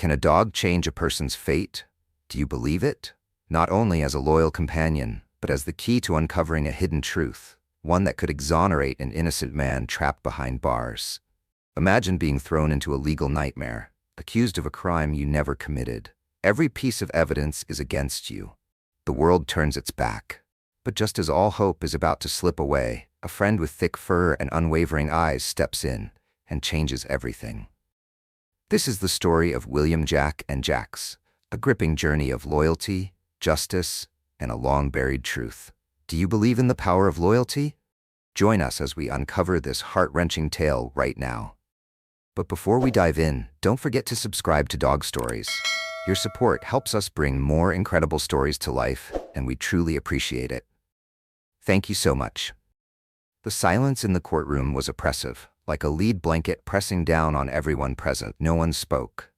Can a dog change a person's fate? Do you believe it? Not only as a loyal companion, but as the key to uncovering a hidden truth, one that could exonerate an innocent man trapped behind bars. Imagine being thrown into a legal nightmare, accused of a crime you never committed. Every piece of evidence is against you. The world turns its back. But just as all hope is about to slip away, a friend with thick fur and unwavering eyes steps in and changes everything. This is the story of William Jack and Jax, a gripping journey of loyalty, justice, and a long-buried truth. Do you believe in the power of loyalty? Join us as we uncover this heart-wrenching tale right now. But before we dive in, don't forget to subscribe to Dog Stories. Your support helps us bring more incredible stories to life, and we truly appreciate it. Thank you so much. The silence in the courtroom was oppressive, like a lead blanket pressing down on everyone present. No one spoke.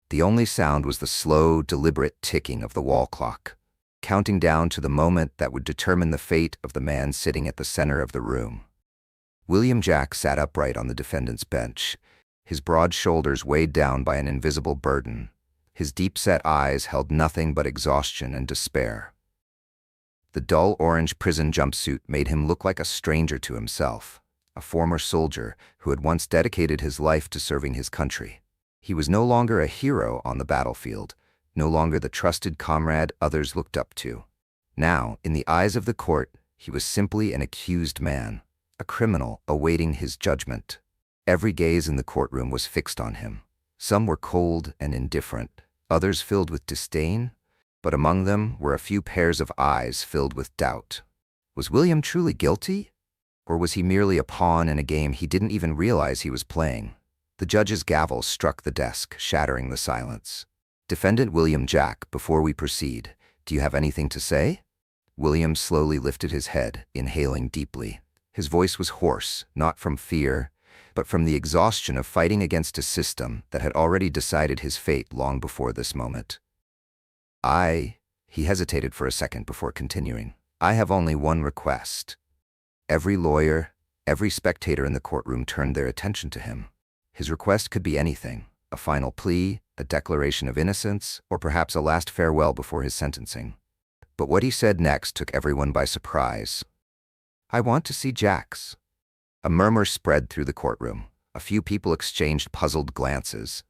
The only sound was the slow, deliberate ticking of the wall clock, counting down to the moment that would determine the fate of the man sitting at the center of the room. William Jack sat upright on the defendant's bench, his broad shoulders weighed down by an invisible burden. His deep-set eyes held nothing but exhaustion and despair. The dull orange prison jumpsuit made him look like a stranger to himself, a former soldier who had once dedicated his life to serving his country. He was no longer a hero on the battlefield, no longer the trusted comrade others looked up to. Now, in the eyes of the court, he was simply an accused man, a criminal awaiting his judgment. Every gaze in the courtroom was fixed on him. Some were cold and indifferent, others filled with disdain, but among them were a few pairs of eyes filled with doubt. Was William truly guilty? Or was he merely a pawn in a game he didn't even realize he was playing? The judge's gavel struck the desk, shattering the silence. Defendant William Jack, before we proceed, do you have anything to say? William slowly lifted his head, inhaling deeply. His voice was hoarse, not from fear, but from the exhaustion of fighting against a system that had already decided his fate long before this moment. He hesitated for a second before continuing. I have only one request. Every lawyer, every spectator in the courtroom turned their attention to him. His request could be anything, a final plea, a declaration of innocence, or perhaps a last farewell before his sentencing. But what he said next took everyone by surprise. I want to see Jax. A murmur spread through the courtroom. A few people exchanged puzzled glances.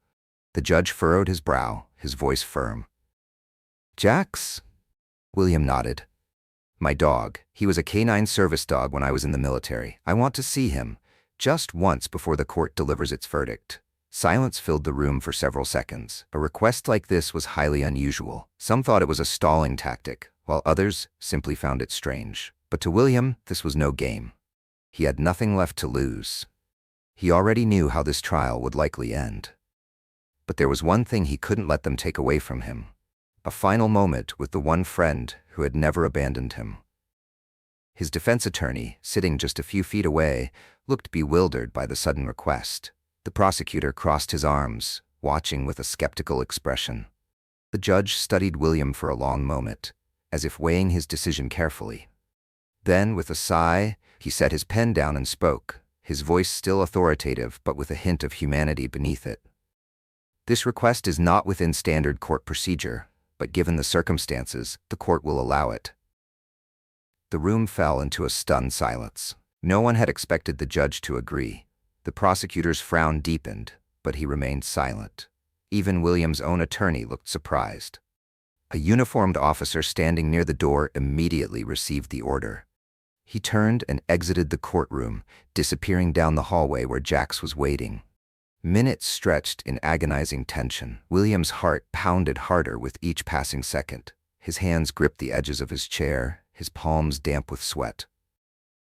The judge furrowed his brow, his voice firm. Jax? William nodded. My dog. He was a canine service dog when I was in the military. I want to see him, just once before the court delivers its verdict. Silence filled the room for several seconds. A request like this was highly unusual. Some thought it was a stalling tactic, while others simply found it strange. But to William, this was no game. He had nothing left to lose. He already knew how this trial would likely end. But there was one thing he couldn't let them take away from him. A final moment with the one friend who had never abandoned him. His defense attorney, sitting just a few feet away, looked bewildered by the sudden request. The prosecutor crossed his arms, watching with a skeptical expression. The judge studied William for a long moment, as if weighing his decision carefully. Then, with a sigh, he set his pen down and spoke, his voice still authoritative but with a hint of humanity beneath it. This request is not within standard court procedure, but given the circumstances, the court will allow it. The room fell into a stunned silence. No one had expected the judge to agree. The prosecutor's frown deepened, but he remained silent. Even William's own attorney looked surprised. A uniformed officer standing near the door immediately received the order. He turned and exited the courtroom, disappearing down the hallway where Jax was waiting. Minutes stretched in agonizing tension. William's heart pounded harder with each passing second. His hands gripped the edges of his chair, his palms damp with sweat.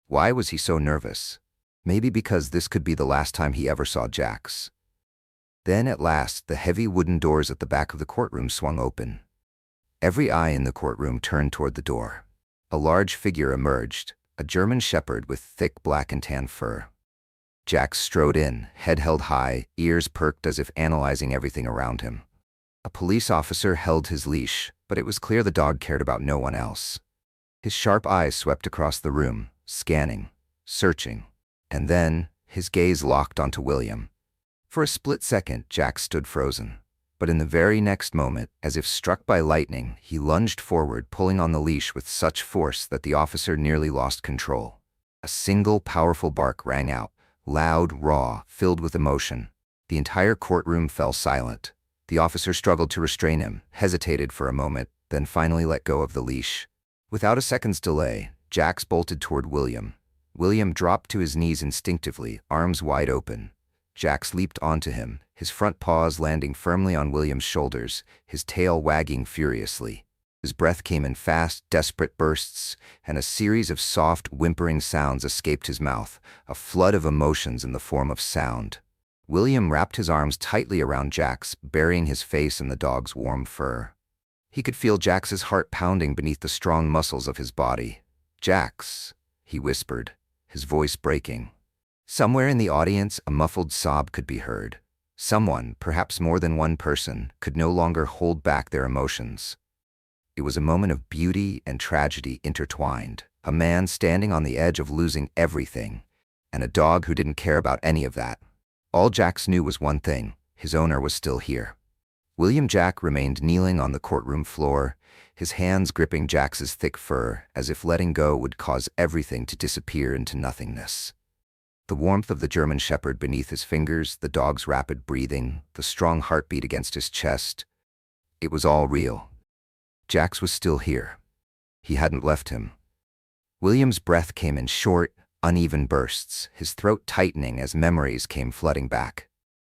Why was he so nervous? Maybe because this could be the last time he ever saw Jax. Then, at last, the heavy wooden doors at the back of the courtroom swung open. Every eye in the courtroom turned toward the door. A large figure emerged, a German shepherd with thick black and tan fur. Jax strode in, head held high, ears perked as if analyzing everything around him. A police officer held his leash, but it was clear the dog cared about no one else. His sharp eyes swept across the room, scanning, searching, and then his gaze locked onto William. For a split second, Jax stood frozen. But in the very next moment, as if struck by lightning, he lunged forward, pulling on the leash with such force that the officer nearly lost control. A single powerful bark rang out, loud, raw, filled with emotion. The entire courtroom fell silent. The officer struggled to restrain him, hesitated for a moment, then finally let go of the leash. Without a second's delay, Jax bolted toward William. William dropped to his knees instinctively, arms wide open. Jax leaped onto him, his front paws landing firmly on William's shoulders, his tail wagging furiously. His breath came in fast, desperate bursts, and a series of soft, whimpering sounds escaped his mouth, a flood of emotions in the form of sound. William wrapped his arms tightly around Jax, burying his face in the dog's warm fur. He could feel Jax's heart pounding beneath the strong muscles of his body. "Jax," he whispered, his voice breaking. Somewhere in the audience, a muffled sob could be heard. Someone, perhaps more than one person, could no longer hold back their emotions. It was a moment of beauty and tragedy intertwined. A man standing on the edge of losing everything, and a dog who didn't care about any of that. All Jax knew was one thing: his owner was still here. William Jack remained kneeling on the courtroom floor, his hands gripping Jax's thick fur, as if letting go would cause everything to disappear into nothingness. The warmth of the German Shepherd beneath his fingers, the dog's rapid breathing, the strong heartbeat against his chest. It was all real. Jax was still here. He hadn't left him. William's breath came in short, uneven bursts, his throat tightening as memories came flooding back.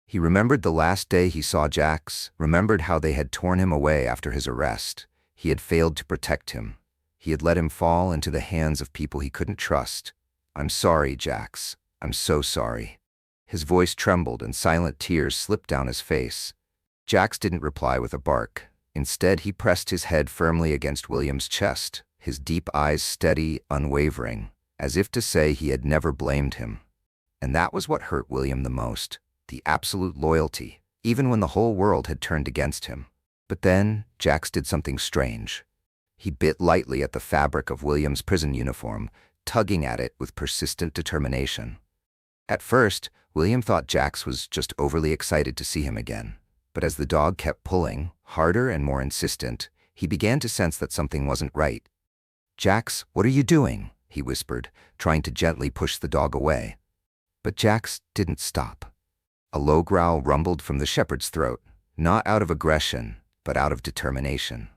He remembered the last day he saw Jax, remembered how they had torn him away after his arrest. He had failed to protect him. He had let him fall into the hands of people he couldn't trust. "I'm sorry, Jax. I'm so sorry." His voice trembled and silent tears slipped down his face. Jax didn't reply with a bark. Instead, he pressed his head firmly against William's chest, his deep eyes steady, unwavering, as if to say he had never blamed him. And that was what hurt William the most, the absolute loyalty, even when the whole world had turned against him. But then, Jax did something strange. He bit lightly at the fabric of William's prison uniform, tugging at it with persistent determination. At first, William thought Jax was just overly excited to see him again. But as the dog kept pulling, harder and more insistent, he began to sense that something wasn't right. "Jax, what are you doing?" he whispered, trying to gently push the dog away. But Jax didn't stop. A low growl rumbled from the shepherd's throat, not out of aggression, but out of determination.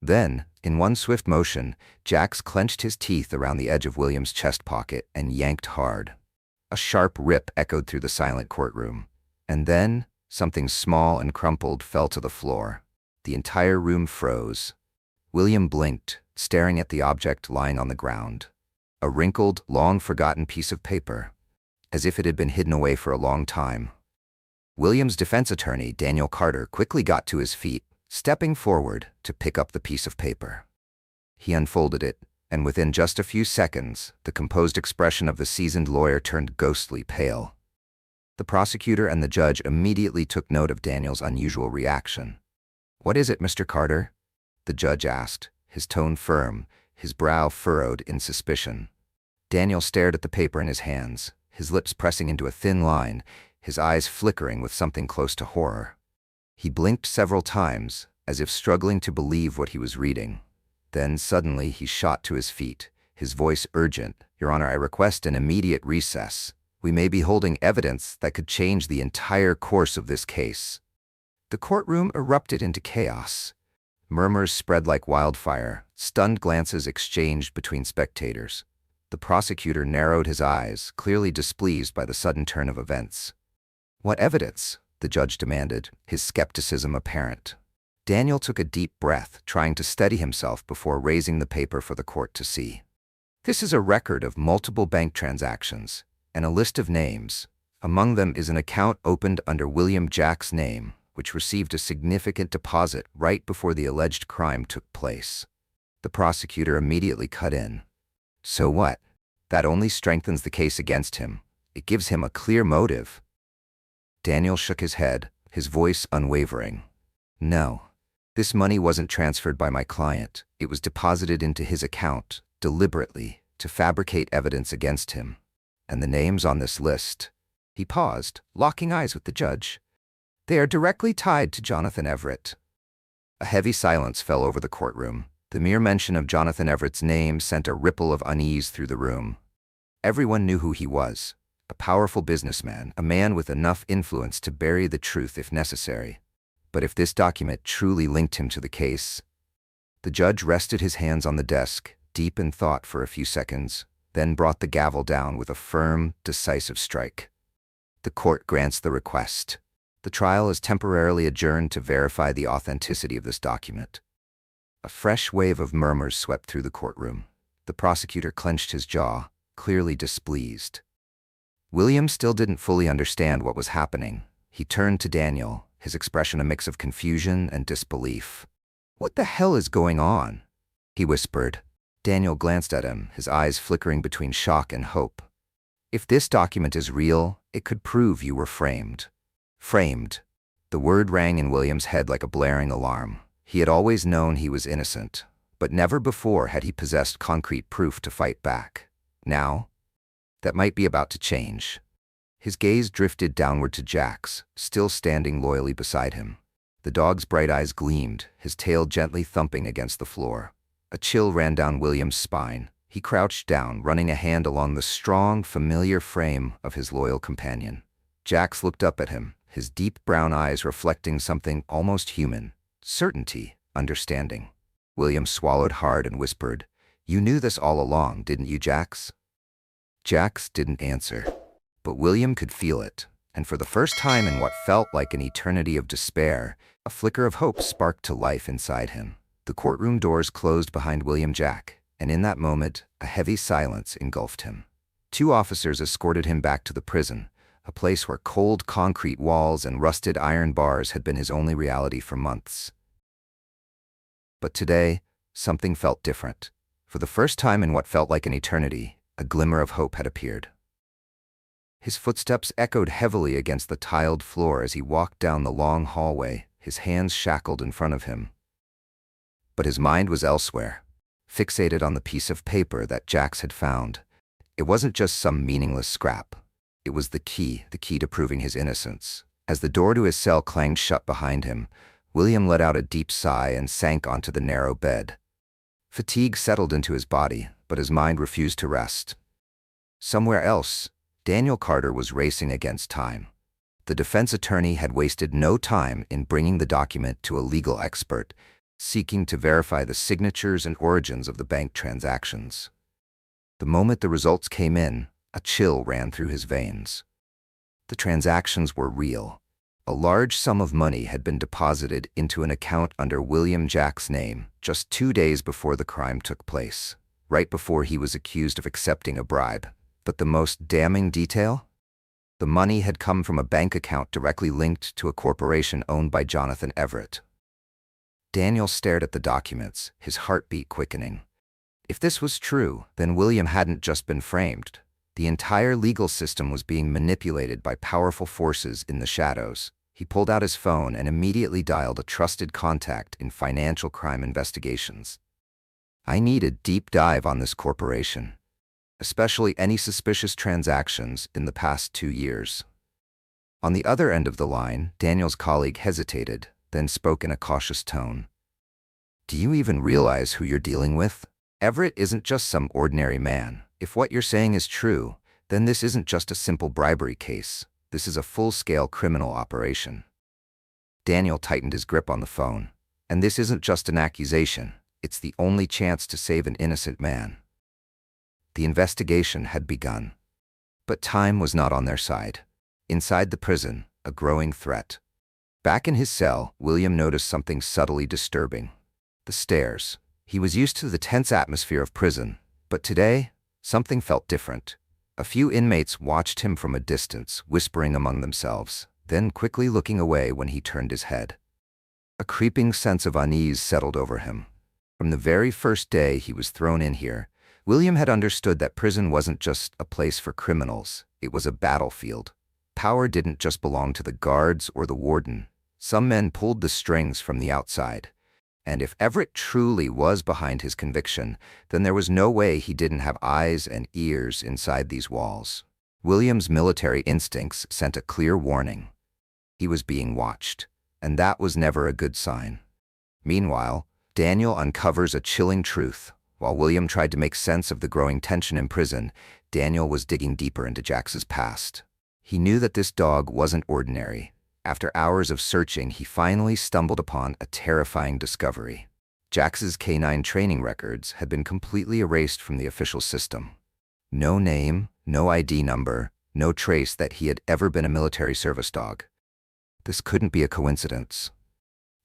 Then, in one swift motion, Jax clenched his teeth around the edge of William's chest pocket and yanked hard. A sharp rip echoed through the silent courtroom. And then, something small and crumpled fell to the floor. The entire room froze. William blinked, staring at the object lying on the ground. A wrinkled, long-forgotten piece of paper, as if it had been hidden away for a long time. William's defense attorney, Daniel Carter, quickly got to his feet, stepping forward to pick up the piece of paper. He unfolded it, and within just a few seconds, the composed expression of the seasoned lawyer turned ghostly pale. The prosecutor and the judge immediately took note of Daniel's unusual reaction. "What is it, Mr. Carter?" the judge asked, his tone firm, his brow furrowed in suspicion. Daniel stared at the paper in his hands, his lips pressing into a thin line, his eyes flickering with something close to horror. He blinked several times, as if struggling to believe what he was reading. Then suddenly he shot to his feet, his voice urgent. "Your Honor, I request an immediate recess. We may be holding evidence that could change the entire course of this case." The courtroom erupted into chaos. Murmurs spread like wildfire, stunned glances exchanged between spectators. The prosecutor narrowed his eyes, clearly displeased by the sudden turn of events. "What evidence?" the judge demanded, his skepticism apparent. Daniel took a deep breath, trying to steady himself before raising the paper for the court to see. "This is a record of multiple bank transactions, and a list of names. Among them is an account opened under William Jack's name, which received a significant deposit right before the alleged crime took place." The prosecutor immediately cut in. "So what? That only strengthens the case against him. It gives him a clear motive." Daniel shook his head, his voice unwavering. "No. This money wasn't transferred by my client. It was deposited into his account, deliberately, to fabricate evidence against him. And the names on this list—" He paused, locking eyes with the judge. They are directly tied to Jonathan Everett. A heavy silence fell over the courtroom. The mere mention of Jonathan Everett's name sent a ripple of unease through the room. Everyone knew who he was, a powerful businessman, a man with enough influence to bury the truth if necessary. But if this document truly linked him to the case— The judge rested his hands on the desk, deep in thought for a few seconds, then brought the gavel down with a firm, decisive strike. The court grants the request. The trial is temporarily adjourned to verify the authenticity of this document. A fresh wave of murmurs swept through the courtroom. The prosecutor clenched his jaw, clearly displeased. William still didn't fully understand what was happening. He turned to Daniel, his expression a mix of confusion and disbelief. "What the hell is going on?" he whispered. Daniel glanced at him, his eyes flickering between shock and hope. "If this document is real, it could prove you were framed." Framed. The word rang in William's head like a blaring alarm. He had always known he was innocent, but never before had he possessed concrete proof to fight back. Now, that might be about to change. His gaze drifted downward to Jax, still standing loyally beside him. The dog's bright eyes gleamed, his tail gently thumping against the floor. A chill ran down William's spine. He crouched down, running a hand along the strong, familiar frame of his loyal companion. Jax looked up at him, his deep brown eyes reflecting something almost human— certainty, understanding. William swallowed hard and whispered, "You knew this all along, didn't you, Jax?" Jax didn't answer, but William could feel it, and for the first time in what felt like an eternity of despair, a flicker of hope sparked to life inside him. The courtroom doors closed behind William Jack, and in that moment, a heavy silence engulfed him. 2 officers escorted him back to the prison, a place where cold concrete walls and rusted iron bars had been his only reality for months. But today, something felt different. For the first time in what felt like an eternity, a glimmer of hope had appeared. His footsteps echoed heavily against the tiled floor as he walked down the long hallway, his hands shackled in front of him. But his mind was elsewhere, fixated on the piece of paper that Jax had found. It wasn't just some meaningless scrap. It was the key to proving his innocence. As the door to his cell clanged shut behind him, William let out a deep sigh and sank onto the narrow bed. Fatigue settled into his body, but his mind refused to rest. Somewhere else, Daniel Carter was racing against time. The defense attorney had wasted no time in bringing the document to a legal expert, seeking to verify the signatures and origins of the bank transactions. The moment the results came in, a chill ran through his veins. The transactions were real. A large sum of money had been deposited into an account under William Jack's name just 2 days before the crime took place, right before he was accused of accepting a bribe. But the most damning detail? The money had come from a bank account directly linked to a corporation owned by Jonathan Everett. Daniel stared at the documents, his heartbeat quickening. If this was true, then William hadn't just been framed. The entire legal system was being manipulated by powerful forces in the shadows. He pulled out his phone and immediately dialed a trusted contact in financial crime investigations. "I need a deep dive on this corporation, especially any suspicious transactions in the past 2 years." On the other end of the line, Daniel's colleague hesitated, then spoke in a cautious tone. "Do you even realize who you're dealing with? Everett isn't just some ordinary man. If what you're saying is true, then this isn't just a simple bribery case. This is a full-scale criminal operation." Daniel tightened his grip on the phone. "And this isn't just an accusation. It's the only chance to save an innocent man." The investigation had begun. But time was not on their side. Inside the prison, a growing threat. Back in his cell, William noticed something subtly disturbing. The stairs. He was used to the tense atmosphere of prison, but today, something felt different. A few inmates watched him from a distance, whispering among themselves, then quickly looking away when he turned his head. A creeping sense of unease settled over him. From the very first day he was thrown in here, William had understood that prison wasn't just a place for criminals, it was a battlefield. Power didn't just belong to the guards or the warden. Some men pulled the strings from the outside. And if Everett truly was behind his conviction, then there was no way he didn't have eyes and ears inside these walls. William's military instincts sent a clear warning. He was being watched, and that was never a good sign. Meanwhile, Daniel uncovers a chilling truth. While William tried to make sense of the growing tension in prison, Daniel was digging deeper into Jax's past. He knew that this dog wasn't ordinary. After hours of searching, he finally stumbled upon a terrifying discovery. Jax's canine training records had been completely erased from the official system. No name, no ID number, no trace that he had ever been a military service dog. This couldn't be a coincidence.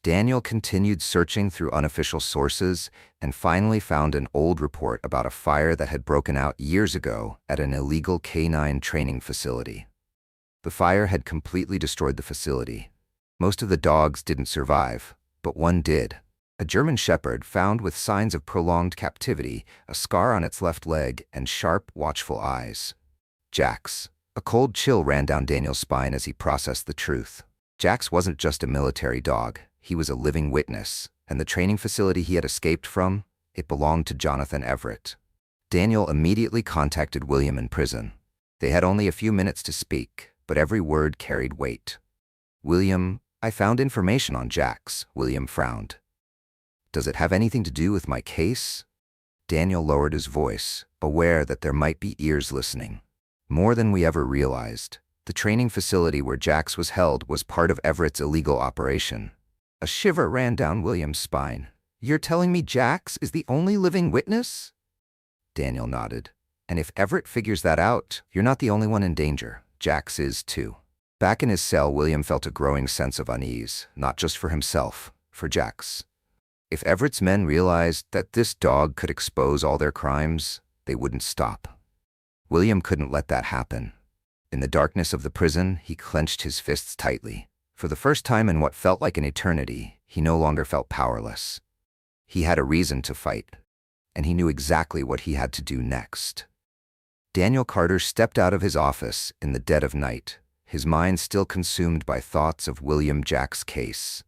Daniel continued searching through unofficial sources and finally found an old report about a fire that had broken out years ago at an illegal canine training facility. The fire had completely destroyed the facility. Most of the dogs didn't survive, but one did. A German shepherd found with signs of prolonged captivity, a scar on its left leg, and sharp, watchful eyes. Jax. A cold chill ran down Daniel's spine as he processed the truth. Jax wasn't just a military dog. He was a living witness, and the training facility he had escaped from, it belonged to Jonathan Everett. Daniel immediately contacted William in prison. They had only a few minutes to speak, but every word carried weight. "William, I found information on Jax," William frowned. "Does it have anything to do with my case?" Daniel lowered his voice, aware that there might be ears listening. "More than we ever realized. The training facility where Jax was held was part of Everett's illegal operation." A shiver ran down William's spine. "You're telling me Jax is the only living witness?" Daniel nodded. "And if Everett figures that out, you're not the only one in danger. Jax is too." Back in his cell, William felt a growing sense of unease, not just for himself, for Jax. If Everett's men realized that this dog could expose all their crimes, they wouldn't stop. William couldn't let that happen. In the darkness of the prison, he clenched his fists tightly. For the first time in what felt like an eternity, he no longer felt powerless. He had a reason to fight, and he knew exactly what he had to do next. Daniel Carter stepped out of his office in the dead of night, his mind still consumed by thoughts of William Jax's case.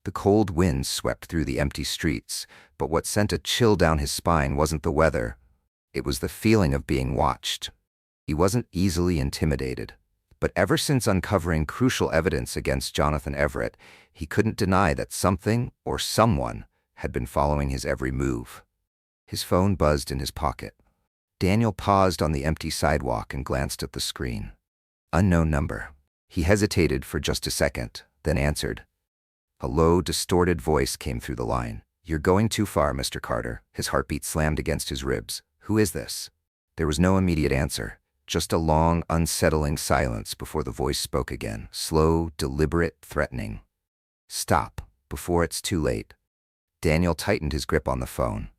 The cold wind swept through the empty streets, but what sent a chill down his spine wasn't the weather. It was the feeling of being watched. He wasn't easily intimidated. But ever since uncovering crucial evidence against Jonathan Everett, he couldn't deny that something or someone had been following his every move. His phone buzzed in his pocket. Daniel paused on the empty sidewalk and glanced at the screen. Unknown number. He hesitated for just a second, then answered. A low, distorted voice came through the line. "You're going too far, Mr. Carter." His heartbeat slammed against his ribs. "Who is this?" There was no immediate answer. Just a long, unsettling silence before the voice spoke again, slow, deliberate, threatening. "Stop, before it's too late." Daniel tightened his grip on the phone.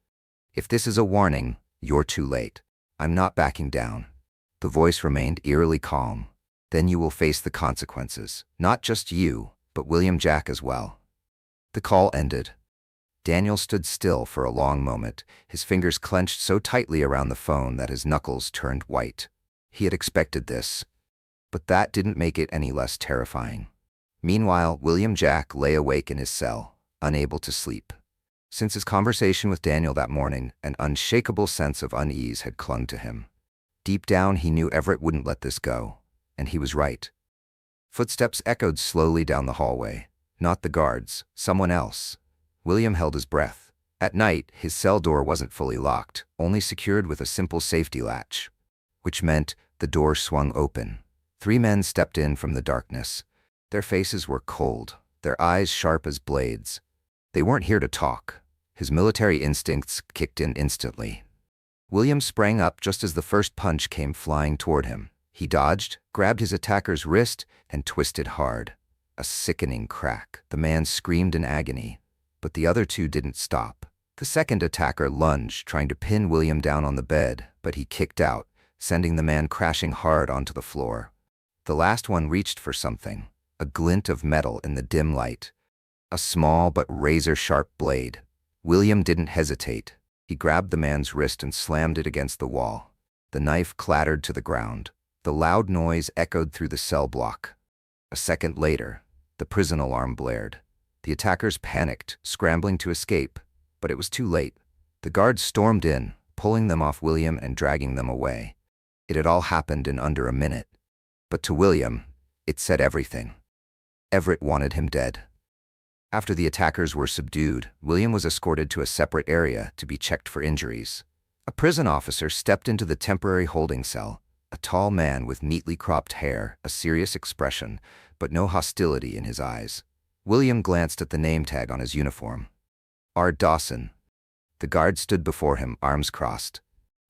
"If this is a warning, you're too late. I'm not backing down." The voice remained eerily calm. "Then you will face the consequences. Not just you, but William Jack as well." The call ended. Daniel stood still for a long moment, his fingers clenched so tightly around the phone that his knuckles turned white. He had expected this, but that didn't make it any less terrifying. Meanwhile, William Jack lay awake in his cell, unable to sleep. Since his conversation with Daniel that morning, an unshakable sense of unease had clung to him. Deep down, he knew Everett wouldn't let this go, and he was right. Footsteps echoed slowly down the hallway. Not the guards, someone else. William held his breath. At night, his cell door wasn't fully locked, only secured with a simple safety latch, which meant the door swung open. 3 men stepped in from the darkness. Their faces were cold, their eyes sharp as blades. They weren't here to talk. His military instincts kicked in instantly. William sprang up just as the first punch came flying toward him. He dodged, grabbed his attacker's wrist, and twisted hard. A sickening crack. The man screamed in agony, but the other 2 didn't stop. The second attacker lunged, trying to pin William down on the bed, but he kicked out, sending the man crashing hard onto the floor. The last one reached for something, a glint of metal in the dim light. A small but razor-sharp blade. William didn't hesitate. He grabbed the man's wrist and slammed it against the wall. The knife clattered to the ground. The loud noise echoed through the cell block. A second later, the prison alarm blared. The attackers panicked, scrambling to escape, but it was too late. The guards stormed in, pulling them off William and dragging them away. It had all happened in under a minute. But to William, it said everything. Everett wanted him dead. After the attackers were subdued, William was escorted to a separate area to be checked for injuries. A prison officer stepped into the temporary holding cell, a tall man with neatly cropped hair, a serious expression, but no hostility in his eyes. William glanced at the name tag on his uniform. R. Dawson. The guard stood before him, arms crossed.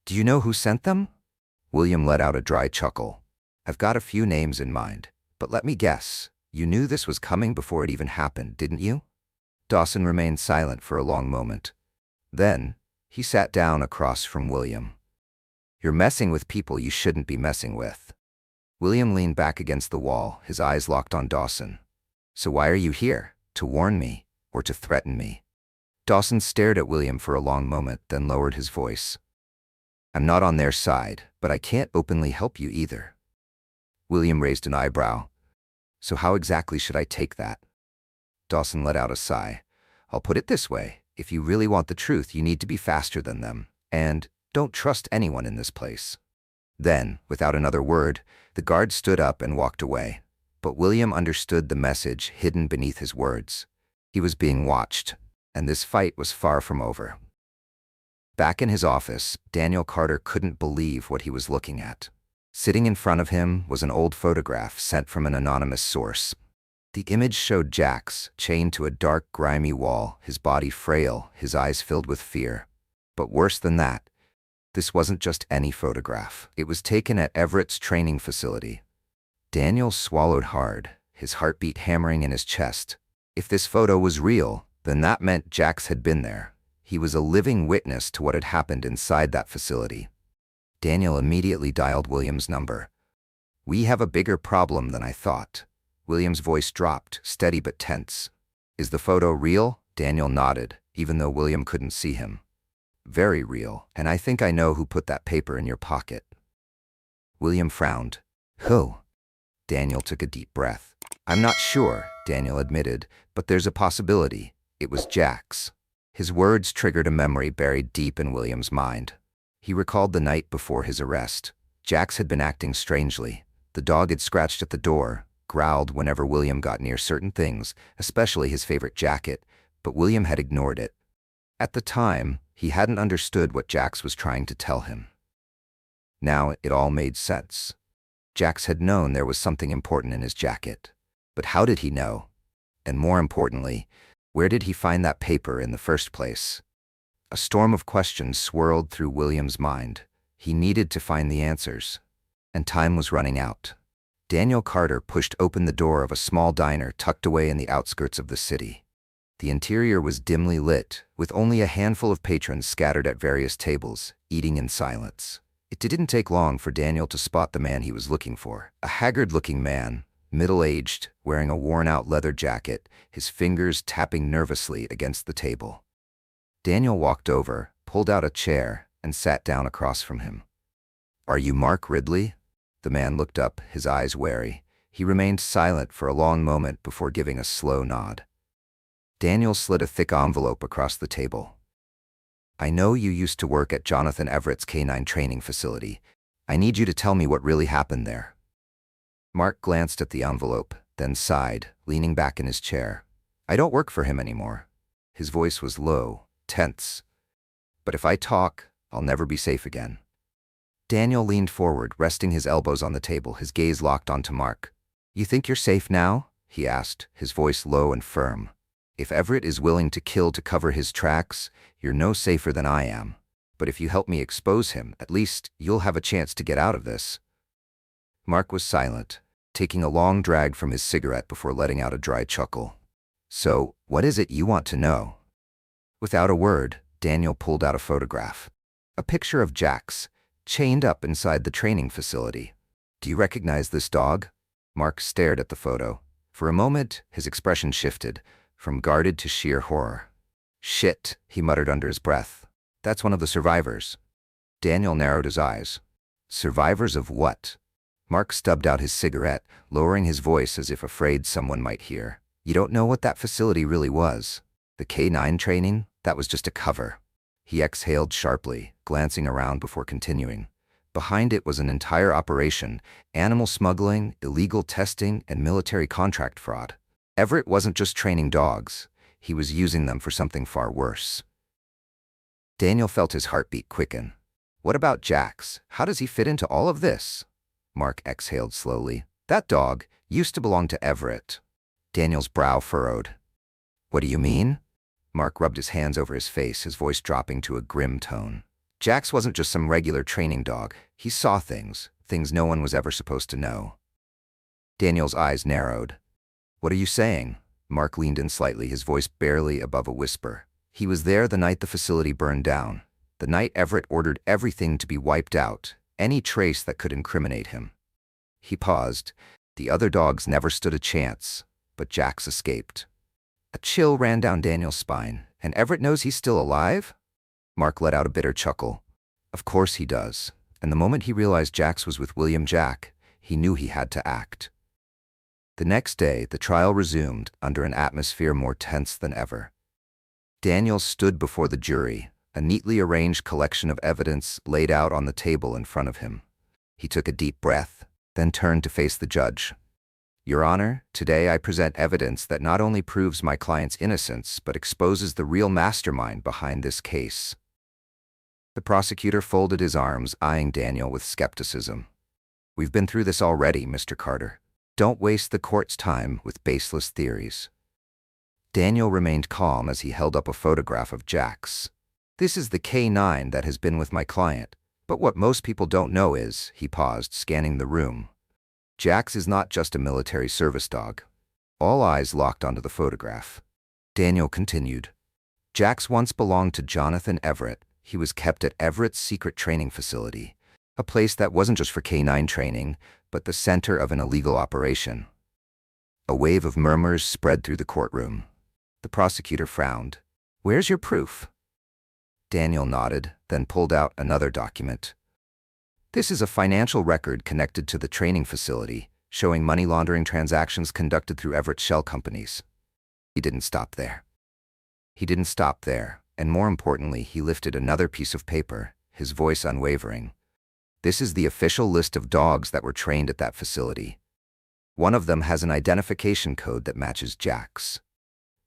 "Do you know who sent them?" William let out a dry chuckle. "I've got a few names in mind, but let me guess. You knew this was coming before it even happened, didn't you?" Dawson remained silent for a long moment. Then, he sat down across from William. "You're messing with people you shouldn't be messing with." William leaned back against the wall, his eyes locked on Dawson. "So why are you here? To warn me, or to threaten me?" Dawson stared at William for a long moment, then lowered his voice. "I'm not on their side, but I can't openly help you either." William raised an eyebrow. "So how exactly should I take that?" Dawson let out a sigh. "I'll put it this way. If you really want the truth, you need to be faster than them. And don't trust anyone in this place." Then, without another word, the guard stood up and walked away. But William understood the message hidden beneath his words. He was being watched, and this fight was far from over. Back in his office, Daniel Carter couldn't believe what he was looking at. Sitting in front of him was an old photograph sent from an anonymous source. The image showed Jax, chained to a dark, grimy wall, his body frail, his eyes filled with fear. But worse than that, this wasn't just any photograph. It was taken at Everett's training facility. Daniel swallowed hard, his heartbeat hammering in his chest. If this photo was real, then that meant Jax had been there. He was a living witness to what had happened inside that facility. Daniel immediately dialed William's number. "We have a bigger problem than I thought." William's voice dropped, steady but tense. "Is the photo real?" Daniel nodded, even though William couldn't see him. "Very real, and I think I know who put that paper in your pocket." William frowned. "Who?" Daniel took a deep breath. "I'm not sure," Daniel admitted, "but there's a possibility. It was Jax." His words triggered a memory buried deep in William's mind. He recalled the night before his arrest. Jax had been acting strangely. The dog had scratched at the door, growled whenever William got near certain things, especially his favorite jacket, but William had ignored it. At the time, he hadn't understood what Jax was trying to tell him. Now it all made sense. Jax had known there was something important in his jacket. But how did he know? And more importantly, where did he find that paper in the first place? A storm of questions swirled through William's mind. He needed to find the answers. And time was running out. Daniel Carter pushed open the door of a small diner tucked away in the outskirts of the city. The interior was dimly lit, with only a handful of patrons scattered at various tables, eating in silence. It didn't take long for Daniel to spot the man he was looking for. A haggard-looking man, middle-aged, wearing a worn-out leather jacket, his fingers tapping nervously against the table. Daniel walked over, pulled out a chair, and sat down across from him. "Are you Mark Ridley?" The man looked up, his eyes wary. He remained silent for a long moment before giving a slow nod. Daniel slid a thick envelope across the table. "I know you used to work at Jonathan Everett's canine training facility. I need you to tell me what really happened there." Mark glanced at the envelope, then sighed, leaning back in his chair. "I don't work for him anymore." His voice was low, tense. "But if I talk, I'll never be safe again." Daniel leaned forward, resting his elbows on the table, his gaze locked onto Mark. "You think you're safe now?" he asked, his voice low and firm. "If Everett is willing to kill to cover his tracks, you're no safer than I am. But if you help me expose him, at least you'll have a chance to get out of this." Mark was silent, taking a long drag from his cigarette before letting out a dry chuckle. "So, what is it you want to know?" Without a word, Daniel pulled out a photograph. A picture of Jax, chained up inside the training facility. "Do you recognize this dog?" Mark stared at the photo. For a moment, his expression shifted, from guarded to sheer horror. "Shit," he muttered under his breath. "That's one of the survivors." Daniel narrowed his eyes. "Survivors of what?" Mark stubbed out his cigarette, lowering his voice as if afraid someone might hear. "You don't know what that facility really was. The K-9 training? That was just a cover." He exhaled sharply, glancing around before continuing. Behind it was an entire operation: animal smuggling, illegal testing, and military contract fraud. Everett wasn't just training dogs, he was using them for something far worse. Daniel felt his heartbeat quicken. What about Jax? How does he fit into all of this? Mark exhaled slowly. That dog used to belong to Everett. Daniel's brow furrowed. What do you mean? Mark rubbed his hands over his face, his voice dropping to a grim tone. Jax wasn't just some regular training dog. He saw things no one was ever supposed to know. Daniel's eyes narrowed. What are you saying? Mark leaned in slightly, his voice barely above a whisper. He was there the night the facility burned down, the night Everett ordered everything to be wiped out, any trace that could incriminate him. He paused. The other dogs never stood a chance, but Jax escaped. A chill ran down Daniel's spine. And Everett knows he's still alive? Mark let out a bitter chuckle. Of course he does. And the moment he realized Jax was with William Jack, he knew he had to act. The next day, the trial resumed under an atmosphere more tense than ever. Daniel stood before the jury, a neatly arranged collection of evidence laid out on the table in front of him. He took a deep breath, then turned to face the judge. Your Honor, today I present evidence that not only proves my client's innocence, but exposes the real mastermind behind this case. The prosecutor folded his arms, eyeing Daniel with skepticism. We've been through this already, Mr. Carter. Don't waste the court's time with baseless theories. Daniel remained calm as he held up a photograph of Jax. This is the K9 that has been with my client, but what most people don't know is, he paused, scanning the room. Jax is not just a military service dog. All eyes locked onto the photograph. Daniel continued. Jax once belonged to Jonathan Everett. He was kept at Everett's secret training facility, a place that wasn't just for K9 training, but the center of an illegal operation. A wave of murmurs spread through the courtroom. The prosecutor frowned. Where's your proof? Daniel nodded, then pulled out another document. This is a financial record connected to the training facility, showing money laundering transactions conducted through Everett's shell companies. He didn't stop there. And more importantly, he lifted another piece of paper, his voice unwavering. This is the official list of dogs that were trained at that facility. One of them has an identification code that matches Jack's.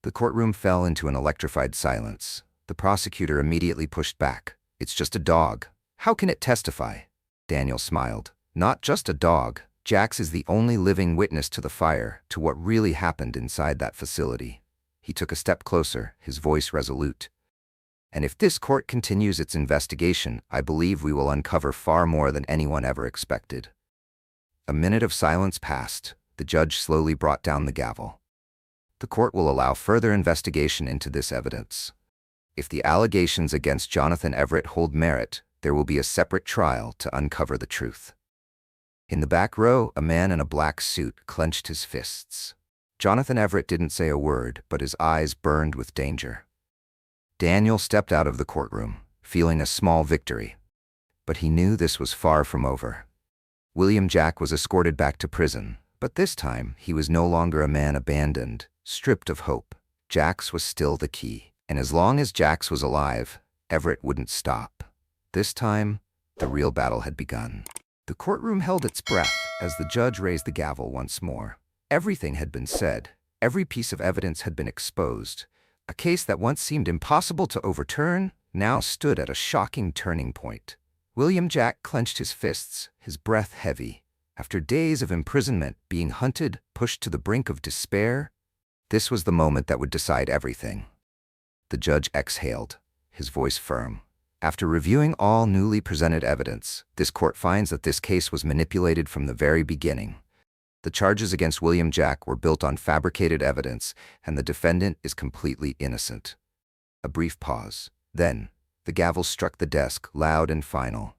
The courtroom fell into an electrified silence. The prosecutor immediately pushed back. It's just a dog. How can it testify? Daniel smiled. Not just a dog. Jax is the only living witness to the fire, to what really happened inside that facility. He took a step closer, his voice resolute. And if this court continues its investigation, I believe we will uncover far more than anyone ever expected. A minute of silence passed. The judge slowly brought down the gavel. The court will allow further investigation into this evidence. If the allegations against Jonathan Everett hold merit, there will be a separate trial to uncover the truth. In the back row, a man in a black suit clenched his fists. Jonathan Everett didn't say a word, but his eyes burned with danger. Daniel stepped out of the courtroom, feeling a small victory. But he knew this was far from over. William Jack was escorted back to prison, but this time he was no longer a man abandoned, stripped of hope. Jax was still the key, and as long as Jax was alive, Everett wouldn't stop. This time, the real battle had begun. The courtroom held its breath as the judge raised the gavel once more. Everything had been said. Every piece of evidence had been exposed. A case that once seemed impossible to overturn now stood at a shocking turning point. William Jack clenched his fists, his breath heavy. After days of imprisonment, being hunted, pushed to the brink of despair, this was the moment that would decide everything. The judge exhaled, his voice firm. After reviewing all newly presented evidence, this court finds that this case was manipulated from the very beginning. The charges against William Jack were built on fabricated evidence, and the defendant is completely innocent. A brief pause. Then, the gavel struck the desk, loud and final.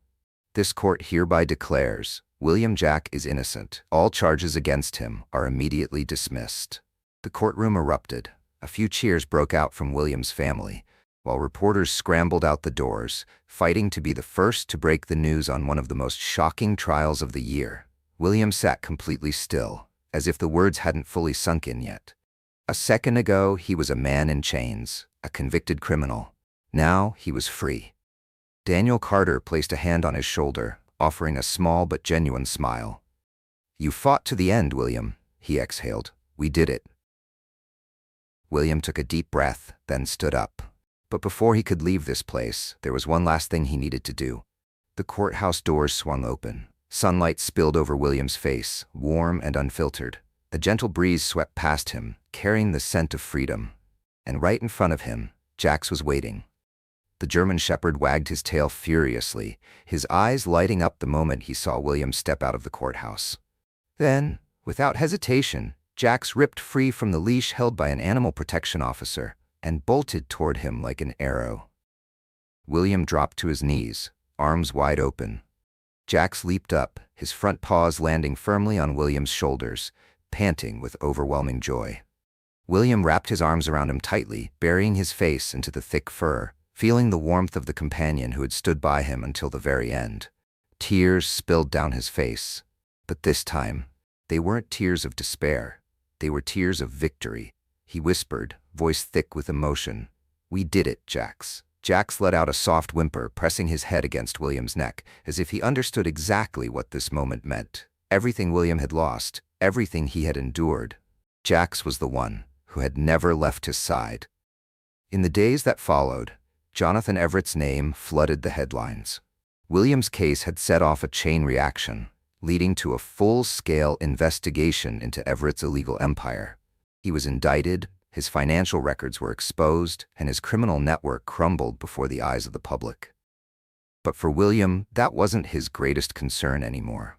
This court hereby declares, William Jack is innocent. All charges against him are immediately dismissed. The courtroom erupted. A few cheers broke out from William's family, while reporters scrambled out the doors, fighting to be the first to break the news on one of the most shocking trials of the year. William sat completely still, as if the words hadn't fully sunk in yet. A second ago, he was a man in chains, a convicted criminal. Now, he was free. Daniel Carter placed a hand on his shoulder, offering a small but genuine smile. You fought to the end, William, he exhaled. We did it. William took a deep breath, then stood up. But before he could leave this place, there was one last thing he needed to do. The courthouse doors swung open. Sunlight spilled over William's face, warm and unfiltered. A gentle breeze swept past him, carrying the scent of freedom. And right in front of him, Jax was waiting. The German shepherd wagged his tail furiously, his eyes lighting up the moment he saw William step out of the courthouse. Then, without hesitation, Jax ripped free from the leash held by an animal protection officer and bolted toward him like an arrow. William dropped to his knees, arms wide open. Jax leaped up, his front paws landing firmly on William's shoulders, panting with overwhelming joy. William wrapped his arms around him tightly, burying his face into the thick fur, feeling the warmth of the companion who had stood by him until the very end. Tears spilled down his face. But this time, they weren't tears of despair. They were tears of victory. He whispered, voice thick with emotion, "We did it, Jax." Jax let out a soft whimper, pressing his head against William's neck, as if he understood exactly what this moment meant. Everything William had lost, everything he had endured. Jax was the one who had never left his side. In the days that followed, Jonathan Everett's name flooded the headlines. William's case had set off a chain reaction, leading to a full-scale investigation into Everett's illegal empire. He was indicted, his financial records were exposed, and his criminal network crumbled before the eyes of the public. But for William, that wasn't his greatest concern anymore.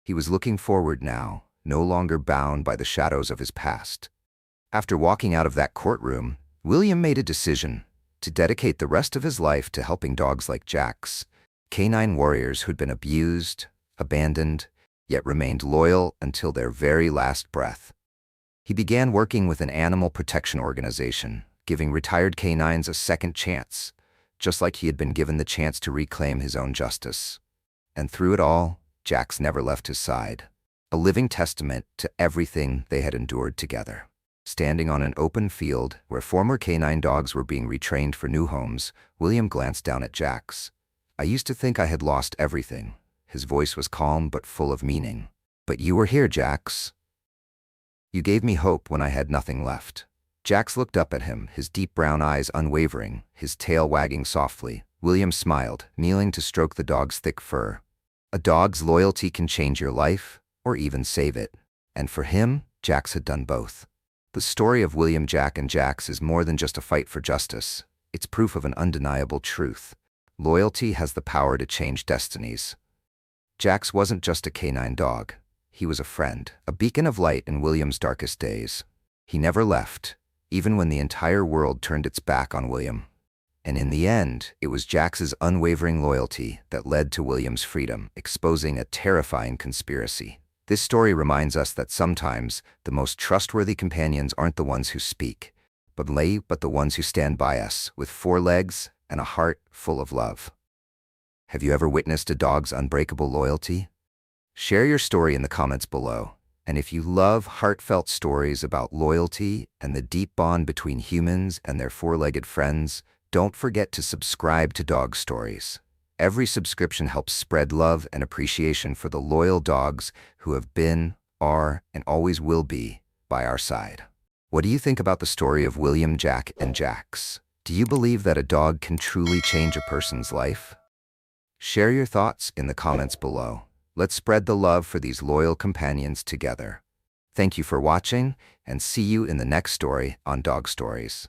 He was looking forward now, no longer bound by the shadows of his past. After walking out of that courtroom, William made a decision to dedicate the rest of his life to helping dogs like Jax, canine warriors who'd been abused, abandoned, yet remained loyal until their very last breath. He began working with an animal protection organization, giving retired canines a second chance, just like he had been given the chance to reclaim his own justice. And through it all, Jax never left his side, a living testament to everything they had endured together. Standing on an open field where former canine dogs were being retrained for new homes, William glanced down at Jax. "I used to think I had lost everything." His voice was calm but full of meaning. "But you were here, Jax. You gave me hope when I had nothing left." Jax looked up at him, his deep brown eyes unwavering, his tail wagging softly. William smiled, kneeling to stroke the dog's thick fur. A dog's loyalty can change your life, or even save it. And for him, Jax had done both. The story of William, Jack, and Jax is more than just a fight for justice. It's proof of an undeniable truth. Loyalty has the power to change destinies. Jax wasn't just a canine dog. He was a friend, a beacon of light in William's darkest days. He never left, even when the entire world turned its back on William. And in the end, it was Jax's unwavering loyalty that led to William's freedom, exposing a terrifying conspiracy. This story reminds us that sometimes the most trustworthy companions aren't the ones who speak, but the ones who stand by us with 4 legs and a heart full of love. Have you ever witnessed a dog's unbreakable loyalty? Share your story in the comments below. And if you love heartfelt stories about loyalty and the deep bond between humans and their 4-legged friends, don't forget to subscribe to Dog Stories. Every subscription helps spread love and appreciation for the loyal dogs who have been, are, and always will be by our side. What do you think about the story of William, Jack, and Jax? Do you believe that a dog can truly change a person's life? Share your thoughts in the comments below. Let's spread the love for these loyal companions together. Thank you for watching, and see you in the next story on Dog Stories.